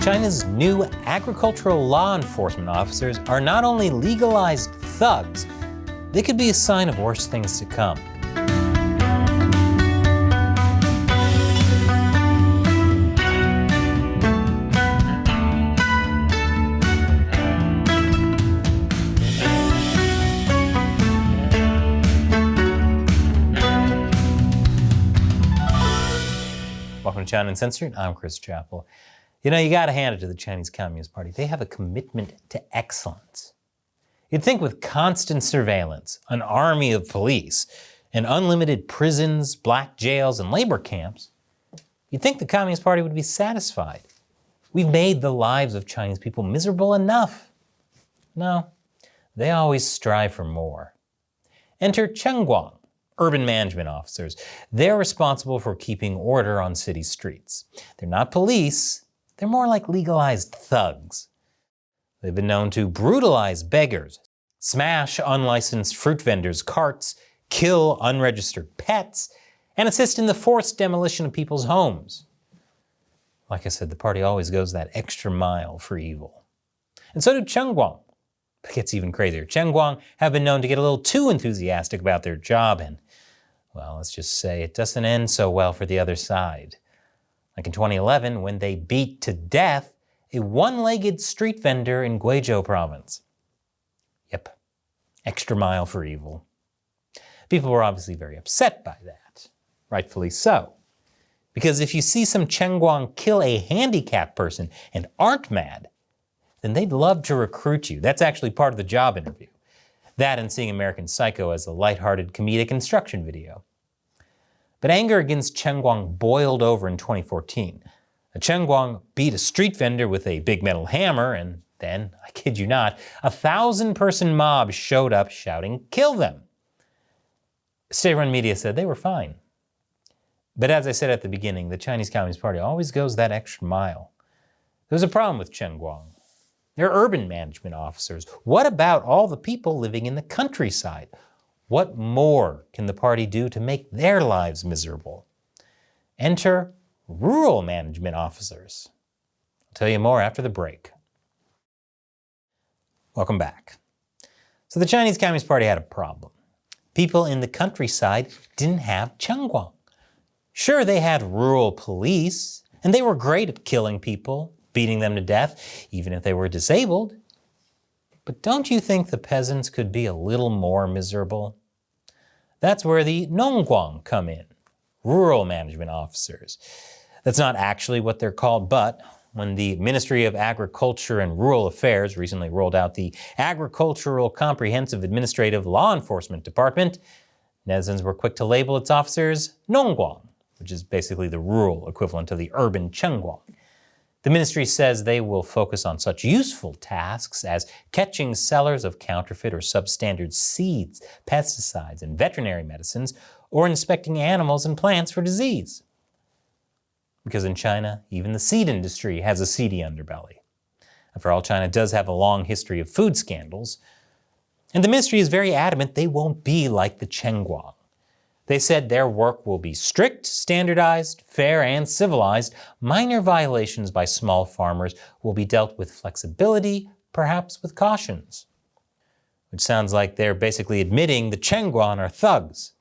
China's new agricultural law enforcement officers are not only legalized thugs, they could be a sign of worse things to come. Welcome to China Uncensored. I'm Chris Chappell. You know, you gotta hand it to the Chinese Communist Party. They have a commitment to excellence. You'd think with constant surveillance, an army of police, and unlimited prisons, black jails, and labor camps, you'd think the Communist Party would be satisfied. We've made the lives of Chinese people miserable enough. No, they always strive for more. Enter Nongguan, urban management officers. They're responsible for keeping order on city streets. They're not police, they're more like legalized thugs. They've been known to brutalize beggars, smash unlicensed fruit vendors' carts, kill unregistered pets, and assist in the forced demolition of people's homes. Like I said, the party always goes that extra mile for evil. And so do Nongguan. It gets even crazier. Nongguan have been known to get a little too enthusiastic about their job, and, well, let's just say it doesn't end so well for the other side. Like in 2011, when they beat to death a one-legged street vendor in Guizhou province. Yep, extra mile for evil. People were obviously very upset by that, rightfully so. Because if you see some Nongguan kill a handicapped person and aren't mad, then they'd love to recruit you. That's actually part of the job interview. That and seeing American Psycho as a lighthearted comedic instruction video. But anger against Nongguan boiled over in 2014. A Nongguan beat a street vendor with a big metal hammer, and then, I kid you not, a 1,000-person mob showed up shouting, "Kill them!" State-run media said they were fine. But as I said at the beginning, the Chinese Communist Party always goes that extra mile. There's a problem with Nongguan. They're urban management officers. What about all the people living in the countryside? What more can the party do to make their lives miserable? Enter rural management officers. I'll tell you more after the break. Welcome back. So the Chinese Communist Party had a problem. People in the countryside didn't have Nongguan. Sure, they had rural police, and they were great at killing people, beating them to death, even if they were disabled. But don't you think the peasants could be a little more miserable? That's where the Nongguan come in, rural management officers. That's not actually what they're called, but when the Ministry of Agriculture and Rural Affairs recently rolled out the Agricultural Comprehensive Administrative Law Enforcement Department, netizens were quick to label its officers Nongguan, which is basically the rural equivalent of the urban Nongguan. The ministry says they will focus on such useful tasks as catching sellers of counterfeit or substandard seeds, pesticides, and veterinary medicines, or inspecting animals and plants for disease. Because in China, even the seed industry has a seedy underbelly. After all, China does have a long history of food scandals, and the ministry is very adamant they won't be like the Nongguan. They said their work will be strict, standardized, fair, and civilized. Minor violations by small farmers will be dealt with flexibility, perhaps with cautions. Which sounds like they're basically admitting the Nongguan are thugs.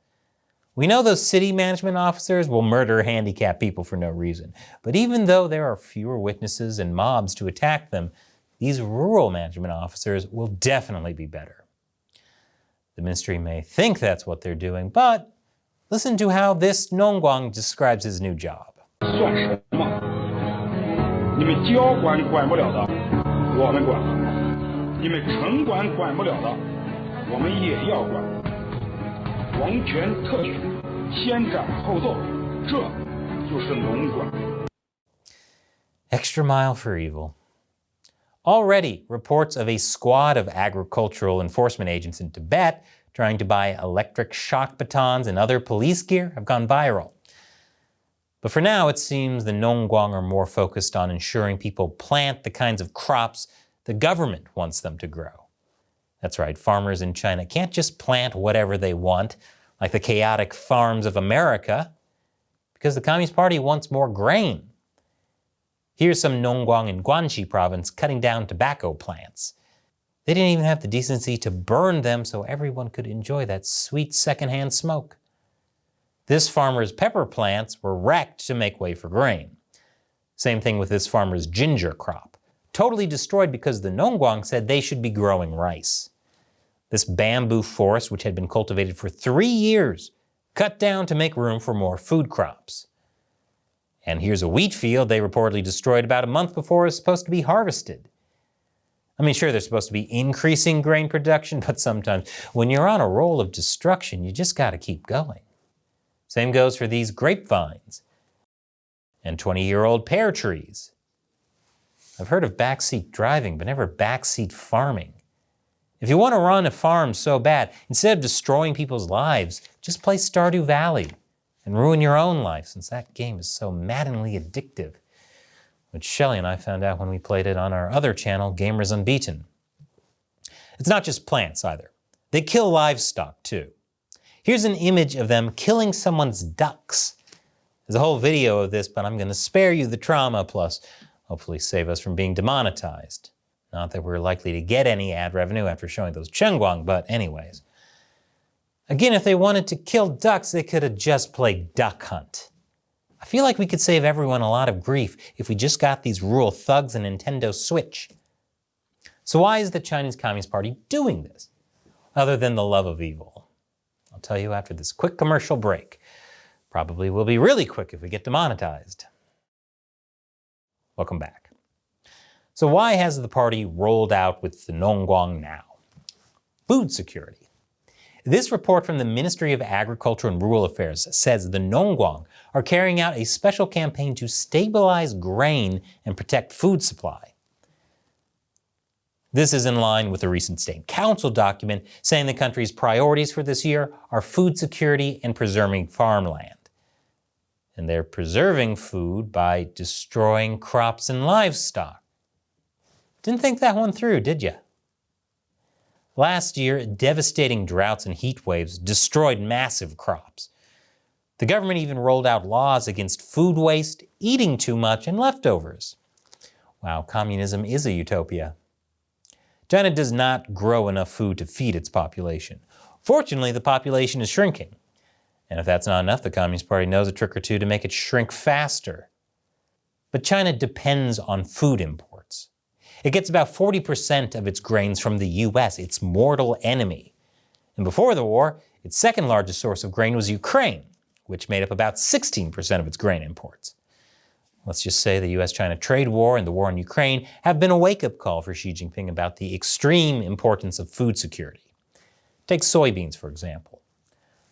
We know those city management officers will murder handicapped people for no reason. But even though there are fewer witnesses and mobs to attack them, these rural management officers will definitely be better. The ministry may think that's what they're doing, but listen to how this Nongguan describes his new job. 算什么？你们交管管不了的，我们管；你们城管管不了的，我们也要管。王权特许，先斩后奏，这就是农管。 Extra mile for evil. Already, reports of a squad of agricultural enforcement agents in Tibet trying to buy electric shock batons and other police gear have gone viral. But for now, it seems the Nongguan are more focused on ensuring people plant the kinds of crops the government wants them to grow. That's right, farmers in China can't just plant whatever they want, like the chaotic farms of America, because the Communist Party wants more grain. Here's some Nongguan in Guangxi province cutting down tobacco plants. They didn't even have the decency to burn them so everyone could enjoy that sweet secondhand smoke. This farmer's pepper plants were wrecked to make way for grain. Same thing with this farmer's ginger crop. Totally destroyed because the Nongguan said they should be growing rice. This bamboo forest, which had been cultivated for 3 years, cut down to make room for more food crops. And here's a wheat field they reportedly destroyed about a month before it was supposed to be harvested. I mean, sure, they're supposed to be increasing grain production, but sometimes when you're on a roll of destruction, you just gotta keep going. Same goes for these grapevines and 20-year-old pear trees. I've heard of backseat driving, but never backseat farming. If you want to run a farm so bad, instead of destroying people's lives, just play Stardew Valley and ruin your own life, since that game is so maddeningly addictive, which Shelley and I found out when we played it on our other channel, Gamers Unbeaten. It's not just plants either. They kill livestock too. Here's an image of them killing someone's ducks. There's a whole video of this, but I'm going to spare you the trauma, plus hopefully save us from being demonetized. Not that we're likely to get any ad revenue after showing those Chengguang, but anyways. Again, if they wanted to kill ducks, they could have just played Duck Hunt. I feel like we could save everyone a lot of grief if we just got these rural thugs a Nintendo Switch. So why is the Chinese Communist Party doing this, other than the love of evil? I'll tell you after this quick commercial break. Probably will be really quick if we get demonetized. Welcome back. So why has the party rolled out with the Nongguan now? Food security. This report from the Ministry of Agriculture and Rural Affairs says the Nongguan are carrying out a special campaign to stabilize grain and protect food supply. This is in line with a recent State Council document saying the country's priorities for this year are food security and preserving farmland. And they're preserving food by destroying crops and livestock. Didn't think that one through, did you? Last year, devastating droughts and heat waves destroyed massive crops. The government even rolled out laws against food waste, eating too much, and leftovers. Wow, communism is a utopia. China does not grow enough food to feed its population. Fortunately, the population is shrinking. And if that's not enough, the Communist Party knows a trick or two to make it shrink faster. But China depends on food imports. It gets about 40% of its grains from the US, its mortal enemy. And before the war, its second largest source of grain was Ukraine, which made up about 16% of its grain imports. Let's just say the US-China trade war and the war in Ukraine have been a wake-up call for Xi Jinping about the extreme importance of food security. Take soybeans, for example.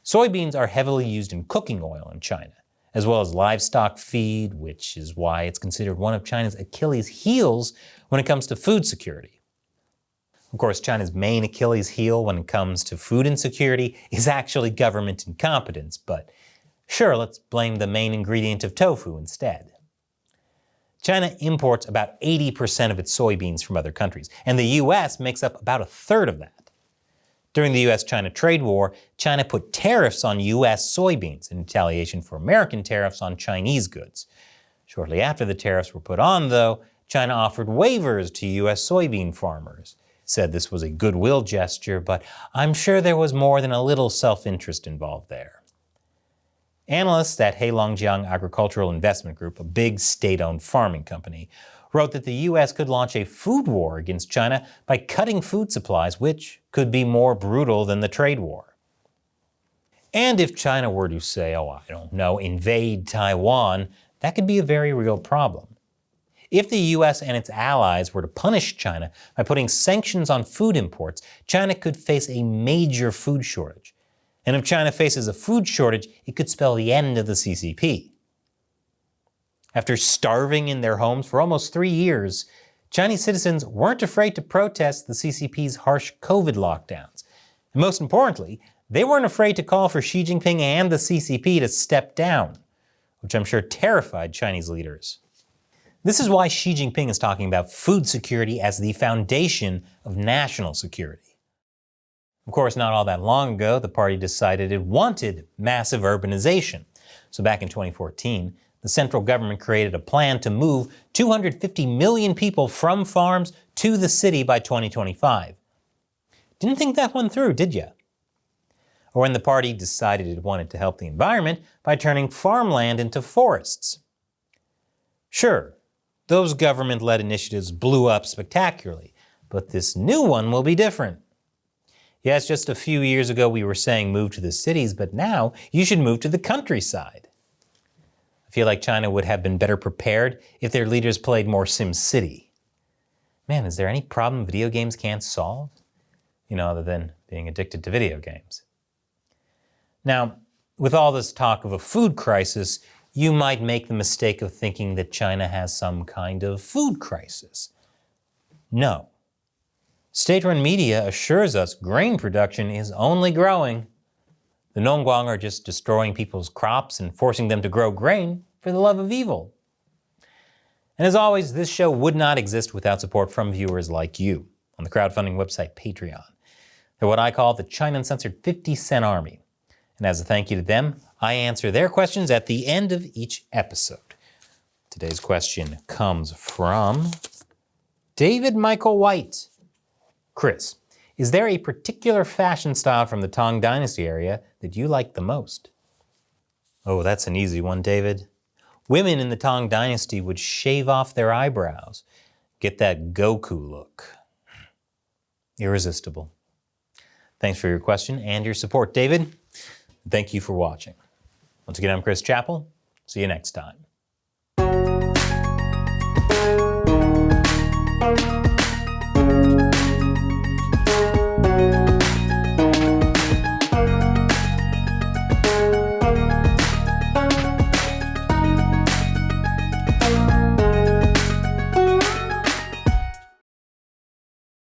Soybeans are heavily used in cooking oil in China, as well as livestock feed, which is why it's considered one of China's Achilles heels when it comes to food security. Of course, China's main Achilles heel when it comes to food insecurity is actually government incompetence, but sure, let's blame the main ingredient of tofu instead. China imports about 80% of its soybeans from other countries, and the US makes up about a third of that. During the US-China trade war, China put tariffs on US soybeans in retaliation for American tariffs on Chinese goods. Shortly after the tariffs were put on, though, China offered waivers to US soybean farmers. Said this was a goodwill gesture, but I'm sure there was more than a little self-interest involved there. Analysts at Heilongjiang Agricultural Investment Group, a big state-owned farming company, wrote that the US could launch a food war against China by cutting food supplies, which could be more brutal than the trade war. And if China were to say, invade Taiwan, that could be a very real problem. If the US and its allies were to punish China by putting sanctions on food imports, China could face a major food shortage. And if China faces a food shortage, it could spell the end of the CCP. After starving in their homes for almost 3 years, Chinese citizens weren't afraid to protest the CCP's harsh COVID lockdowns. And most importantly, they weren't afraid to call for Xi Jinping and the CCP to step down, which I'm sure terrified Chinese leaders. This is why Xi Jinping is talking about food security as the foundation of national security. Of course, not all that long ago, the party decided it wanted massive urbanization. So back in 2014, the central government created a plan to move 250 million people from farms to the city by 2025. Didn't think that one through, did you? Or when the party decided it wanted to help the environment by turning farmland into forests. Sure, those government-led initiatives blew up spectacularly, but this new one will be different. Yes, just a few years ago we were saying move to the cities, but now you should move to the countryside. I feel like China would have been better prepared if their leaders played more SimCity. Man, is there any problem video games can't solve? Other than being addicted to video games. Now, with all this talk of a food crisis, you might make the mistake of thinking that China has some kind of food crisis. No. State-run media assures us grain production is only growing. The Nongguan are just destroying people's crops and forcing them to grow grain for the love of evil. And as always, this show would not exist without support from viewers like you on the crowdfunding website Patreon. They're what I call the China Uncensored 50-cent army. And as a thank you to them, I answer their questions at the end of each episode. Today's question comes from David Michael White. Chris, is there a particular fashion style from the Tang Dynasty area that you like the most? Oh, that's an easy one, David. Women in the Tang Dynasty would shave off their eyebrows, get that Goku look. Irresistible. Thanks for your question and your support, David. Thank you for watching. Once again, I'm Chris Chappell. See you next time.